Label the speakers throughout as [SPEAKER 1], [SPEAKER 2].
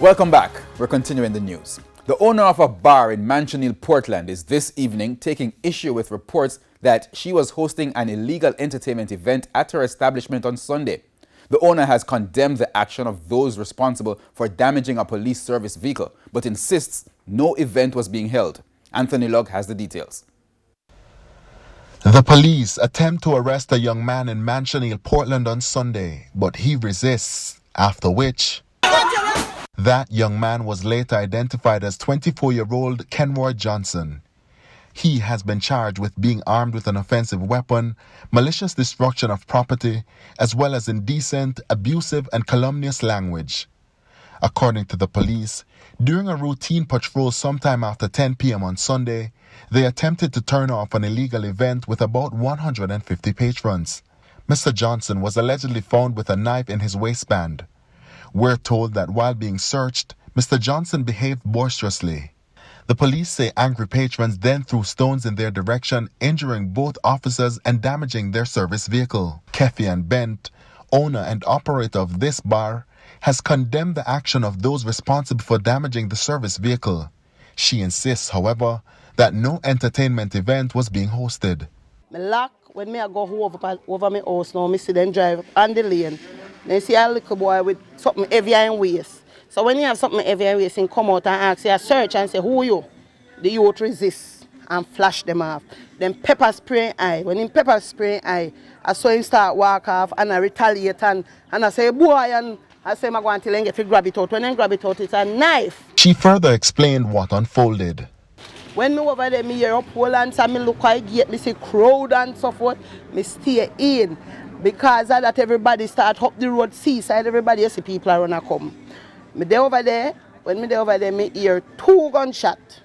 [SPEAKER 1] Welcome back. We're continuing the news. The owner of a bar in Manchonil, Portland is this evening taking issue with reports that she was hosting an illegal entertainment event at her establishment on Sunday. The owner has condemned the action of those responsible for damaging a police service vehicle, but insists no event was being held. Anthony Lugg has the details.
[SPEAKER 2] The police attempt to arrest a young man in Manchonil, Portland on Sunday, but he resists, after which that young man was later identified as 24-year-old Kenroy Johnson. He has been charged with being armed with an offensive weapon, malicious destruction of property, as well as indecent, abusive, and calumnious language. According to the police, during a routine patrol sometime after 10 p.m. on Sunday, they attempted to turn off an illegal event with about 150 patrons. Mr. Johnson was allegedly found with a knife in his waistband. We're told that while being searched, Mr. Johnson behaved boisterously. The police say angry patrons then threw stones in their direction, injuring both officers and damaging their service vehicle. Kefian Bent, owner and operator of this bar, has condemned the action of those responsible for damaging the service vehicle. She insists, however, that no entertainment event was being hosted.
[SPEAKER 3] Me lock when me go over my house now, me see them drive on the lane. Then see a little boy with something heavier in waist. So when you have something heavier in waist, he come out and ask you, search and say, who are you? The youth resist and flash them off. Then pepper spray eye. When he pepper spray eye, I saw him start walk off and I retaliate and I say, boy, and I say, I'm going to get to grab it out. When I grab it out, it's a knife.
[SPEAKER 2] She further explained what unfolded.
[SPEAKER 3] When me over there, me hear up Poland, and me look at gate, me see crowd and so forth, me stay in. Because of that, everybody start up the road, seaside, everybody see people are gonna come. Me there over there, when me there over there, me hear 2 gunshots.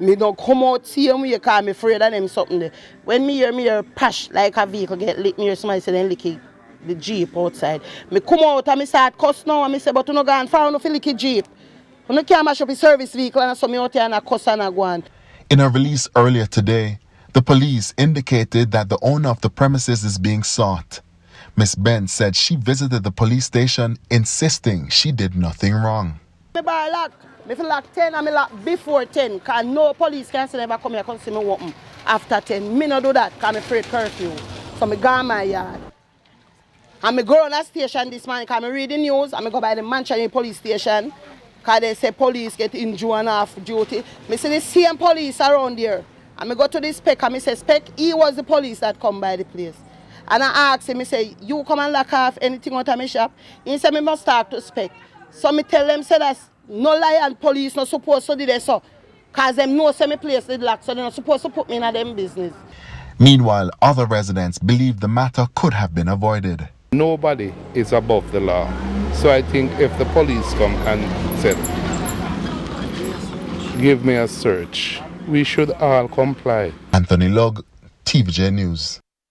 [SPEAKER 3] Me don't come out, see them, because I'm afraid of them something there. When me hear pash, like a vehicle get lit, me hear somebody say, then lick the Jeep outside. Me come out and me start cuss now, and me say, but you no gone far enough to lick the Jeep. You can't mash up a service vehicle and so me out here and I cuss and I go on.
[SPEAKER 2] In a release earlier today, the police indicated that the owner of the premises is being sought. Miss Bent said she visited the police station insisting she did nothing wrong.
[SPEAKER 3] Me bar lock. Me feel lock 10 and me lock before 10 because no police can say never come here and see me open after 10. Me no do that because I'm afraid curfew. So me go in my yard. And me go on that station this morning because I read the news and me go by the Manchester police station because they say police get injured and off duty. Me see the same police around there. And I go to the spec and I say, spec, he was the police that come by the place. And I ask him, I say, you come and lock off anything out of my shop? He said, I must talk to spec. So I tell them, say that's no lie and police not supposed to do that so. Because them know say my place is locked, so they're not supposed to put me in them business.
[SPEAKER 2] Meanwhile, other residents believe the matter could have been avoided.
[SPEAKER 4] Nobody is above the law. So I think if the police come and said, give me a search, we should all comply.
[SPEAKER 2] Anthony Lugg, TVJ News.